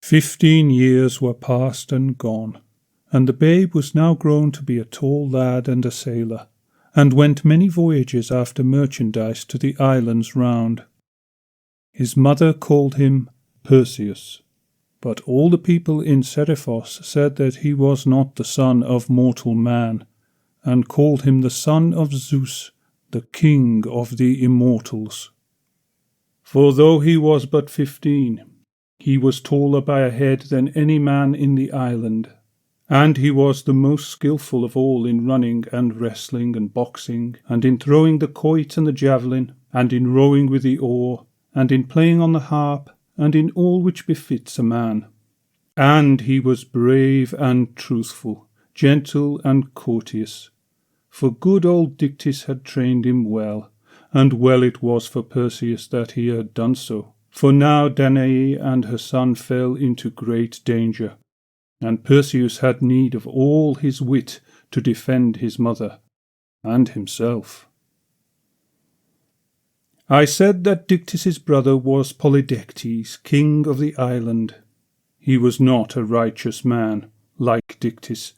15 years were past and gone, and the babe was now grown to be a tall lad and a sailor, and went many voyages after merchandise to the islands round. His mother called him Perseus, but all the people in Seriphos said that he was not the son of mortal man, and called him the son of Zeus, the king of the immortals. For though he was but 15, he was taller by a head than any man in the island, and he was the most skilful of all in running and wrestling and boxing, and in throwing the quoit and the javelin, and in rowing with the oar, and in playing on the harp, and in all which befits a man. And he was brave and truthful, gentle and courteous, for good old Dictys had trained him well, and well it was for Perseus that he had done so. For now Danae and her son fell into great danger, and Perseus had need of all his wit to defend his mother and himself. I said that Dictys's brother was Polydectes, king of the island. He was not a righteous man, like Dictys,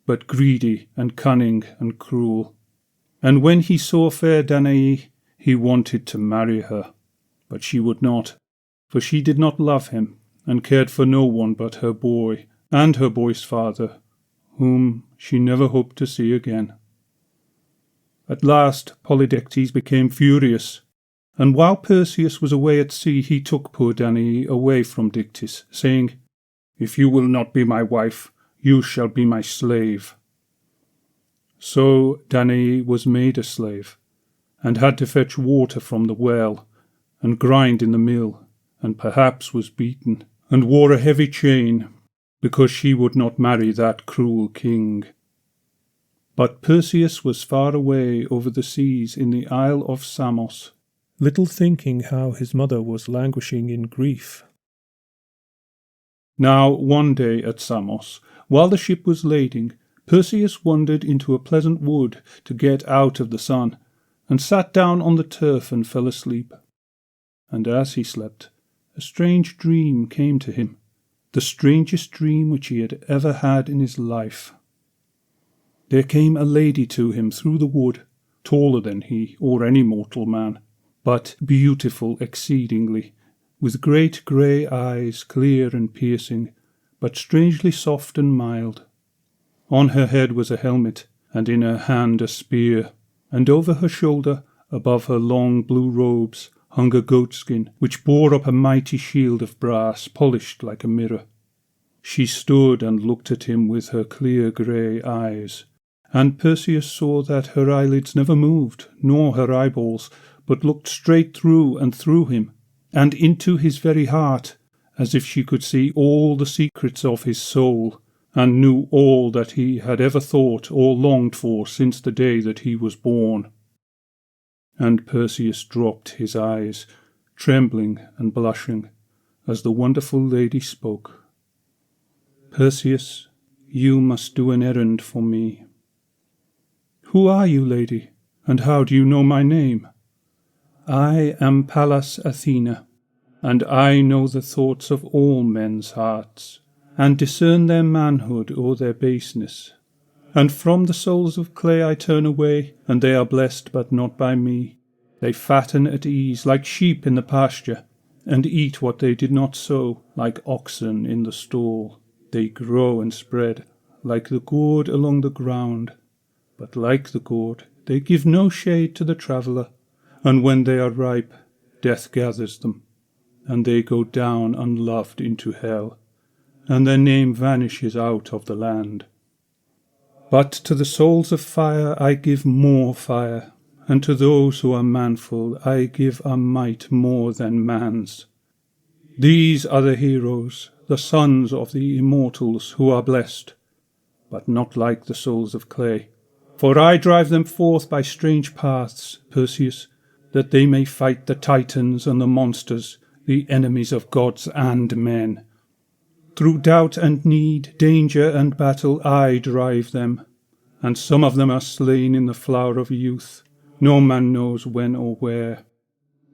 but greedy and cunning and cruel. And when he saw fair Danae, he wanted to marry her, but she would not, for she did not love him, and cared for no one but her boy, and her boy's father, whom she never hoped to see again. At last Polydectes became furious, and while Perseus was away at sea, he took poor Danae away from Dictys, saying, "If you will not be my wife, you shall be my slave." So Danae was made a slave, and had to fetch water from the well, and grind in the mill, and perhaps was beaten, and wore a heavy chain, because she would not marry that cruel king. But Perseus was far away over the seas in the Isle of Samos, little thinking how his mother was languishing in grief. Now one day at Samos, while the ship was lading, Perseus wandered into a pleasant wood to get out of the sun, and sat down on the turf and fell asleep. And as he slept, a strange dream came to him, the strangest dream which he had ever had in his life. There came a lady to him through the wood, taller than he or any mortal man, but beautiful exceedingly, with great grey eyes, clear and piercing, but strangely soft and mild. On her head was a helmet, and in her hand a spear, and over her shoulder, above her long blue robes, hung a goatskin, which bore up a mighty shield of brass, polished like a mirror. She stood and looked at him with her clear grey eyes, and Perseus saw that her eyelids never moved, nor her eyeballs, but looked straight through and through him, and into his very heart, as if she could see all the secrets of his soul, and knew all that he had ever thought or longed for since the day that he was born. And Perseus dropped his eyes, trembling and blushing, as the wonderful lady spoke. "Perseus, you must do an errand for me." "Who are you, lady, and how do you know my name?" "I am Pallas Athena, and I know the thoughts of all men's hearts, and discern their manhood or their baseness. And from the souls of clay I turn away, and they are blessed, but not by me. They fatten at ease, like sheep in the pasture, and eat what they did not sow, like oxen in the stall. They grow and spread, like the gourd along the ground, but like the gourd they give no shade to the traveller, and when they are ripe, death gathers them, and they go down unloved into hell, and their name vanishes out of the land. But to the souls of fire I give more fire, and to those who are manful I give a might more than man's. These are the heroes, the sons of the immortals, who are blessed, but not like the souls of clay. For I drive them forth by strange paths, Perseus, that they may fight the Titans and the monsters, the enemies of gods and men. Through doubt and need, danger and battle I drive them, and some of them are slain in the flower of youth, no man knows when or where.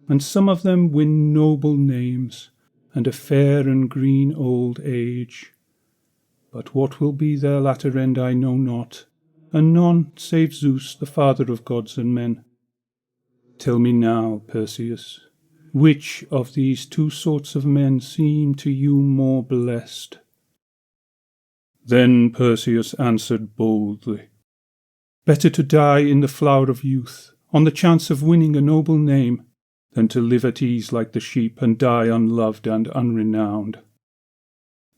And some of them win noble names, and a fair and green old age. But what will be their latter end I know not, and none save Zeus, the father of gods and men. Tell me now, Perseus, which of these two sorts of men seem to you more blessed? Then Perseus answered boldly, Better to die in the flower of youth, on the chance of winning a noble name, than to live at ease like the sheep and die unloved and unrenowned.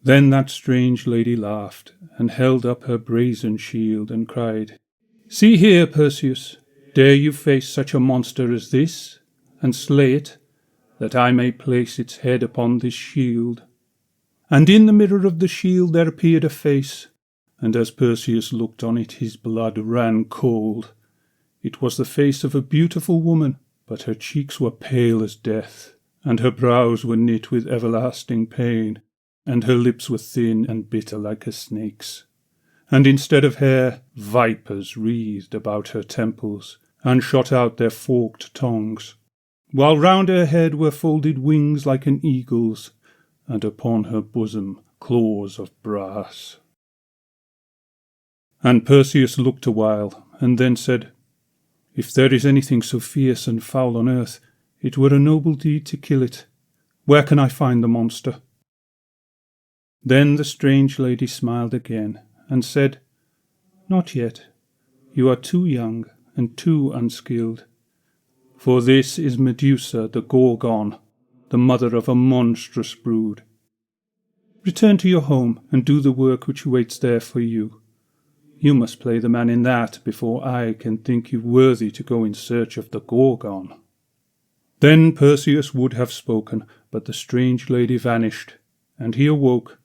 Then that strange lady laughed, and held up her brazen shield, and cried, See here, Perseus, dare you face such a monster as this, and slay it, that I may place its head upon this shield? And in the mirror of the shield there appeared a face, and as Perseus looked on it his blood ran cold. It was the face of a beautiful woman, but her cheeks were pale as death, and her brows were knit with everlasting pain, and her lips were thin and bitter like a snake's. And instead of hair, vipers wreathed about her temples, and shot out their forked tongues, while round her head were folded wings like an eagle's, and upon her bosom claws of brass. And Perseus looked a while, and then said, If there is anything so fierce and foul on earth, it were a noble deed to kill it. Where can I find the monster? Then the strange lady smiled again, and said, Not yet. You are too young and too unskilled. For this is Medusa the Gorgon, the mother of a monstrous brood. Return to your home and do the work which waits there for you. You must play the man in that before I can think you worthy to go in search of the Gorgon. Then Perseus would have spoken, but the strange lady vanished, and he awoke,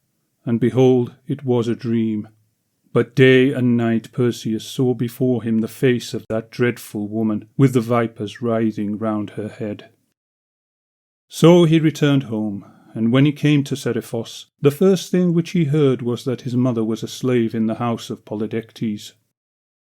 and behold, it was a dream. But day and night Perseus saw before him the face of that dreadful woman, with the vipers writhing round her head. So he returned home, and when he came to Seriphos, the first thing which he heard was that his mother was a slave in the house of Polydectes.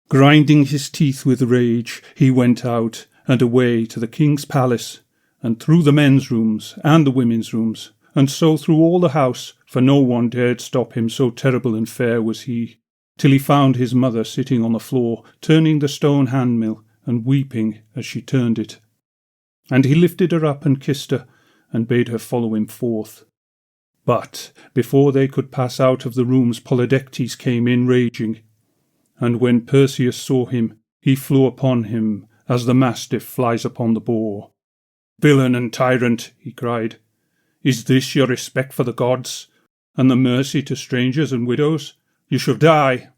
Grinding his teeth with rage, he went out and away to the king's palace, and through the men's rooms and the women's rooms, and so through all the house, for no one dared stop him, so terrible and fair was he, till he found his mother sitting on the floor, turning the stone handmill, and weeping as she turned it. And he lifted her up and kissed her, and bade her follow him forth. But before they could pass out of the rooms, Polydectes came in raging, and when Perseus saw him, he flew upon him as the mastiff flies upon the boar. Villain and tyrant, he cried, is this your respect for the gods, and the mercy to strangers and widows? You shall die.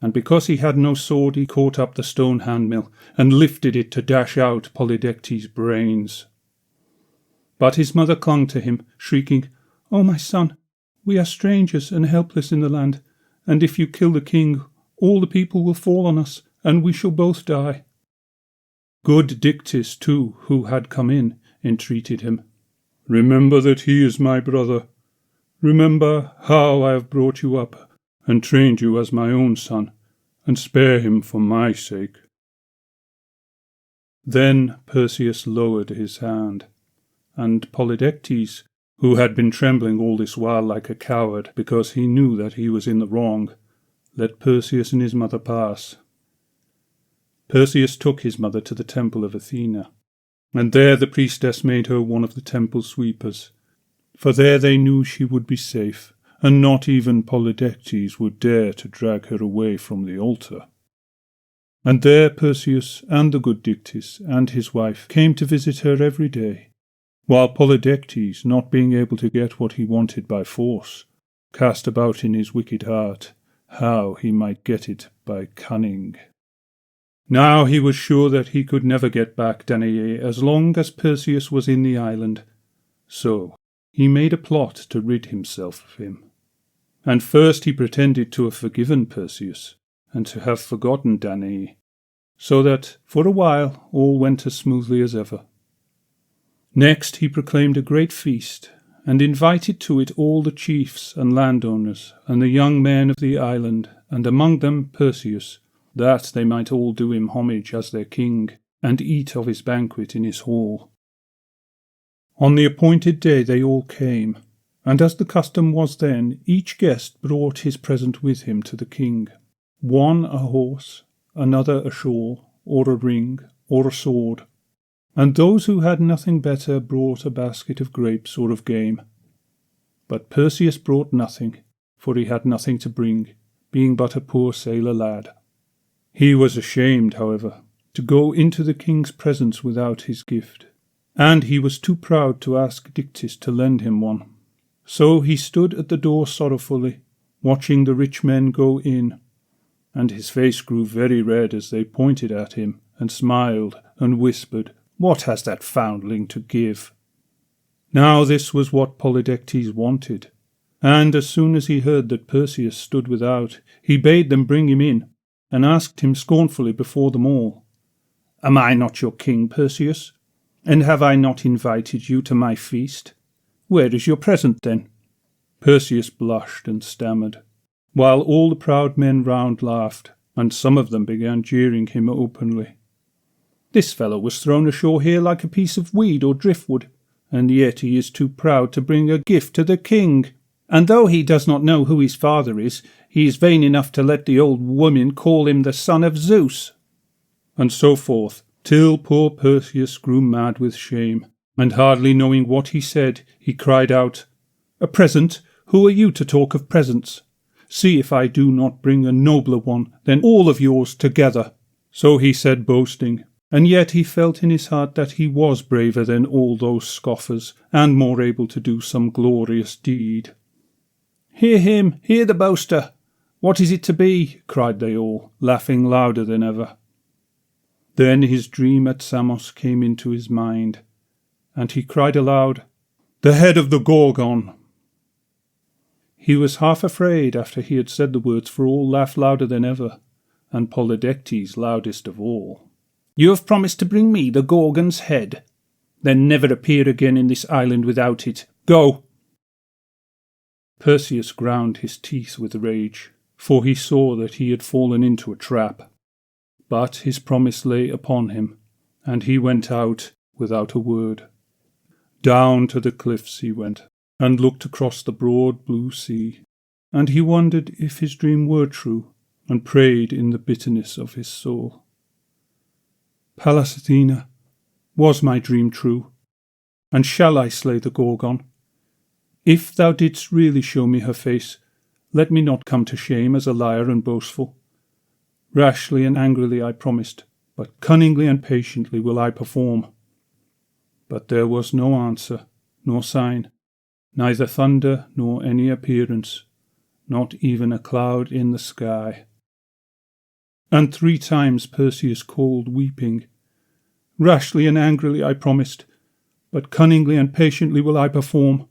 And because he had no sword, he caught up the stone handmill, and lifted it to dash out Polydectes' brains. But his mother clung to him, shrieking, "O my son, we are strangers and helpless in the land, and if you kill the king, all the people will fall on us, and we shall both die." Good Dictys, too, who had come in, entreated him. "Remember that he is my brother. Remember how I have brought you up, and trained you as my own son, and spare him for my sake." Then Perseus lowered his hand, and Polydectes, who had been trembling all this while like a coward, because he knew that he was in the wrong, let Perseus and his mother pass. Perseus took his mother to the temple of Athena, and there the priestess made her one of the temple sweepers, for there they knew she would be safe, and not even Polydectes would dare to drag her away from the altar. And there Perseus and the good Dictys and his wife came to visit her every day, while Polydectes, not being able to get what he wanted by force, cast about in his wicked heart how he might get it by cunning. Now he was sure that he could never get back Danae as long as Perseus was in the island, so he made a plot to rid himself of him. And first he pretended to have forgiven Perseus, and to have forgotten Danae, so that for a while all went as smoothly as ever. Next he proclaimed a great feast, and invited to it all the chiefs and landowners and the young men of the island, and among them Perseus, that they might all do him homage as their king, and eat of his banquet in his hall. On the appointed day they all came, and as the custom was then, each guest brought his present with him to the king. One a horse, another a shawl, or a ring, or a sword, and those who had nothing better brought a basket of grapes or of game. But Perseus brought nothing, for he had nothing to bring, being but a poor sailor lad. He was ashamed, however, to go into the king's presence without his gift, and he was too proud to ask Dictys to lend him one. So he stood at the door sorrowfully, watching the rich men go in, and his face grew very red as they pointed at him, and smiled, and whispered, "What has that foundling to give?" Now this was what Polydectes wanted, and as soon as he heard that Perseus stood without, he bade them bring him in, and asked him scornfully before them all, "Am I not your king, Perseus? And have I not invited you to my feast? Where is your present, then?" Perseus blushed and stammered, while all the proud men round laughed, and some of them began jeering him openly. "This fellow was thrown ashore here like a piece of weed or driftwood, and yet he is too proud to bring a gift to the king. And though he does not know who his father is, he is vain enough to let the old woman call him the son of Zeus." And so forth, till poor Perseus grew mad with shame, and hardly knowing what he said, he cried out, "A present? Who are you to talk of presents? See if I do not bring a nobler one than all of yours together." So he said, boasting, and yet he felt in his heart that he was braver than all those scoffers, and more able to do some glorious deed. "Hear him! Hear the boaster! What is it to be?" cried they all, laughing louder than ever. Then his dream at Samos came into his mind, and he cried aloud, "The head of the Gorgon!" He was half afraid after he had said the words, for all laughed louder than ever, and Polydectes loudest of all. "You have promised to bring me the Gorgon's head. Then never appear again in this island without it. Go!" Perseus ground his teeth with rage, for he saw that he had fallen into a trap. But his promise lay upon him, and he went out without a word. Down to the cliffs he went, and looked across the broad blue sea, and he wondered if his dream were true, and prayed in the bitterness of his soul. "Pallas Athena, was my dream true? And shall I slay the Gorgon? If thou didst really show me her face, let me not come to shame as a liar and boastful. Rashly and angrily I promised, but cunningly and patiently will I perform." But there was no answer, nor sign, neither thunder nor any appearance, not even a cloud in the sky. And 3 times Perseus called, weeping, "Rashly and angrily I promised, but cunningly and patiently will I perform."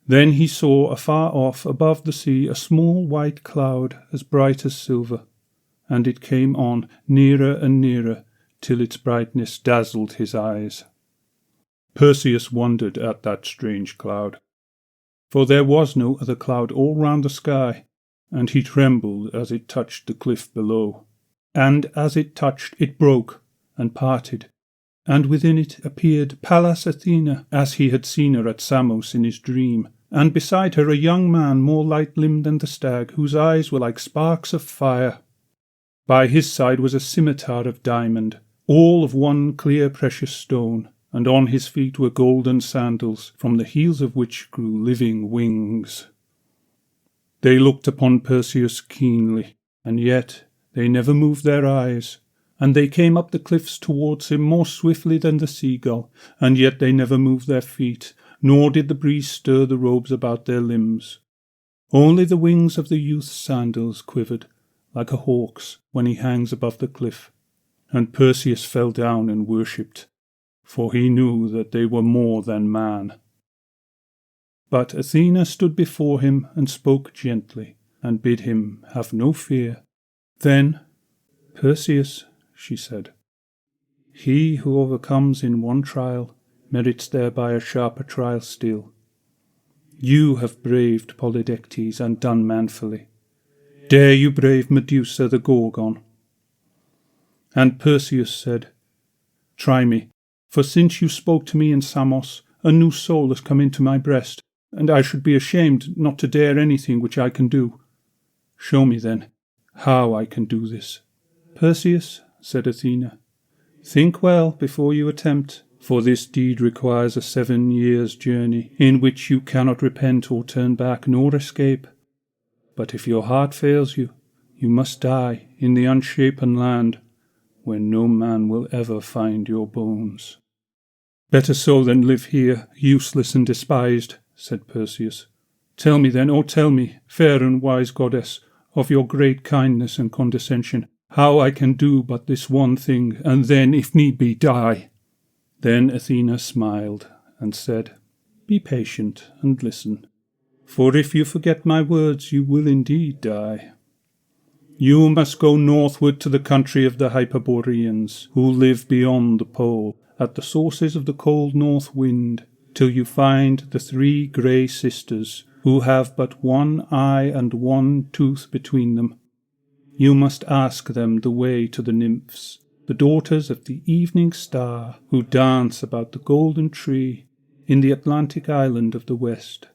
Then he saw afar off above the sea a small white cloud as bright as silver, and it came on nearer and nearer till its brightness dazzled his eyes. Perseus wondered at that strange cloud, for there was no other cloud all round the sky, and he trembled as it touched the cliff below. And as it touched, it broke and parted, and within it appeared Pallas Athena, as he had seen her at Samos in his dream, and beside her a young man more light-limbed than the stag, whose eyes were like sparks of fire. By his side was a scimitar of diamond, all of one clear precious stone, and on his feet were golden sandals, from the heels of which grew living wings. They looked upon Perseus keenly, and yet they never moved their eyes, and they came up the cliffs towards him more swiftly than the seagull, and yet they never moved their feet, nor did the breeze stir the robes about their limbs. Only the wings of the youth's sandals quivered, like a hawk's when he hangs above the cliff, and Perseus fell down and worshipped, for he knew that they were more than man. But Athena stood before him and spoke gently, and bid him have no fear. Then, "Perseus," she said, "he who overcomes in one trial merits thereby a sharper trial still. You have braved Polydectes and done manfully. Dare you brave Medusa the Gorgon?" And Perseus said, "Try me, for since you spoke to me in Samos, A new soul has come into my breast, and I should be ashamed not to dare anything which I can do. Show me, then, how I can do this." "Perseus," said Athena, "think well before you attempt, for this deed requires a 7 years' journey, in which you cannot repent or turn back nor escape. But if your heart fails you, you must die in the unshapen land, where no man will ever find your bones." "Better so than live here, useless and despised," said Perseus. "Tell me then, tell me, fair and wise goddess, of your great kindness and condescension, how I can do but this one thing, and then, if need be, die." Then Athena smiled and said, "Be patient and listen, for if you forget my words, you will indeed die. You must go northward to the country of the Hyperboreans, who live beyond the pole, at the sources of the cold north wind, till you find the 3 grey sisters, who have but 1 eye and 1 tooth between them. You must ask them the way to the nymphs, the daughters of the evening star, who dance about the golden tree in the Atlantic island of the west.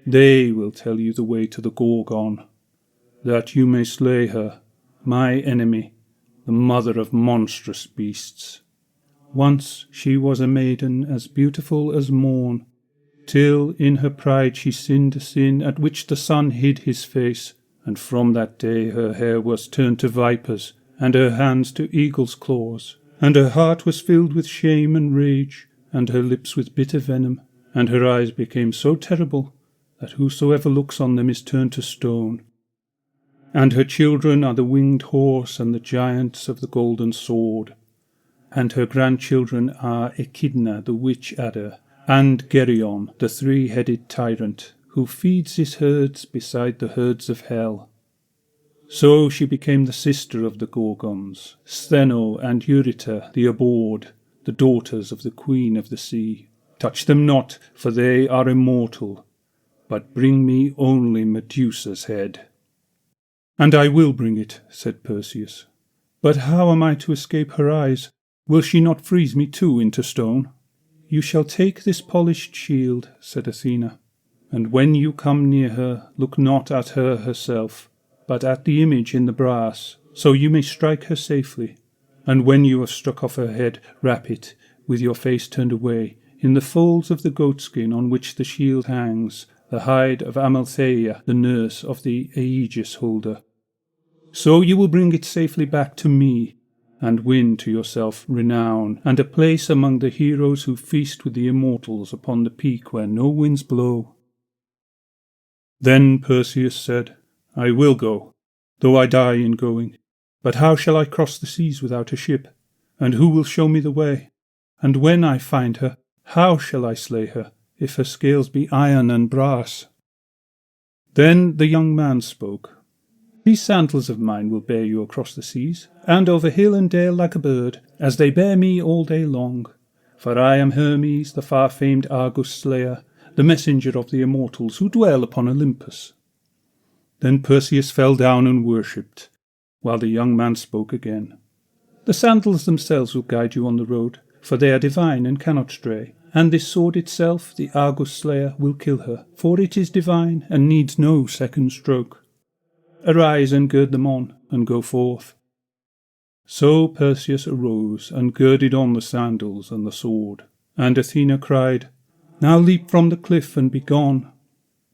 They will tell you the way to the Gorgon, that you may slay her, my enemy, the mother of monstrous beasts. Once she was a maiden as beautiful as morn, till in her pride she sinned a sin at which the sun hid his face, and from that day her hair was turned to vipers, and her hands to eagle's claws, and her heart was filled with shame and rage, and her lips with bitter venom, and her eyes became so terrible that whosoever looks on them is turned to stone. And her children are the winged horse and the giants of the golden sword, and her grandchildren are Echidna the witch adder, and Geryon the 3-headed tyrant, who feeds his herds beside the herds of hell. So she became the sister of the Gorgons, Stheino and Euryte the abhorred, the daughters of the queen of the sea. Touch them not, for they are immortal, but bring me only Medusa's head." "And I will bring it," said Perseus. "But how am I to escape her eyes? Will she not freeze me too into stone?" "You shall take this polished shield," said Athena, "and when you come near her, look not at her herself, but at the image in the brass, so you may strike her safely. And when you have struck off her head, wrap it, with your face turned away, in the folds of the goatskin on which the shield hangs, the hide of Amaltheia, the nurse of the aegis holder. So you will bring it safely back to me, and win to yourself renown, and a place among the heroes who feast with the immortals upon the peak where no winds blow." Then Perseus said, "I will go, though I die in going. But how shall I cross the seas without a ship? And who will show me the way? And when I find her, how shall I slay her, if her scales be iron and brass?" Then the young man spoke. "These sandals of mine will bear you across the seas, and over hill and dale like a bird, as they bear me all day long. For I am Hermes, the far-famed Argus slayer, the messenger of the immortals who dwell upon Olympus." Then Perseus fell down and worshipped, while the young man spoke again. "The sandals themselves will guide you on the road, for they are divine and cannot stray. And this sword itself, the Argus slayer, will kill her, for it is divine and needs no second stroke. Arise and gird them on, and go forth." So Perseus arose and girded on the sandals and the sword. And Athena cried, "Now leap from the cliff and be gone."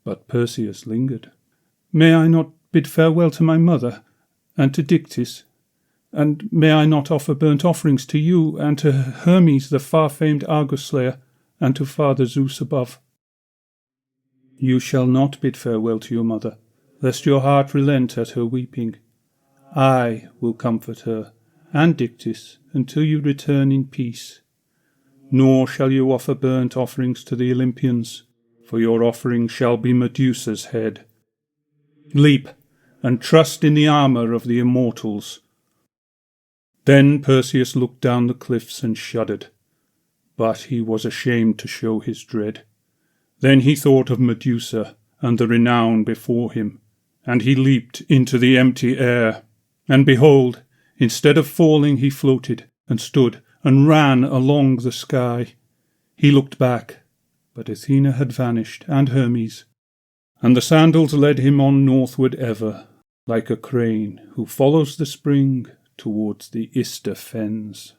But Perseus lingered. "May I not bid farewell to my mother, and to Dictys? And may I not offer burnt offerings to you, and to Hermes, the far-famed Argus slayer, and to Father Zeus above?" "You shall not bid farewell to your mother, lest your heart relent at her weeping. I will comfort her, and Dictys, until you return in peace. Nor shall you offer burnt offerings to the Olympians, for your offering shall be Medusa's head. Leap, and trust in the armour of the immortals." Then Perseus looked down the cliffs and shuddered, but he was ashamed to show his dread. Then he thought of Medusa and the renown before him, and he leaped into the empty air. And behold, instead of falling he floated, and stood, and ran along the sky. He looked back, But Athena had vanished, and Hermes, and the sandals led him on northward ever, like a crane who follows the spring towards the Ister fens.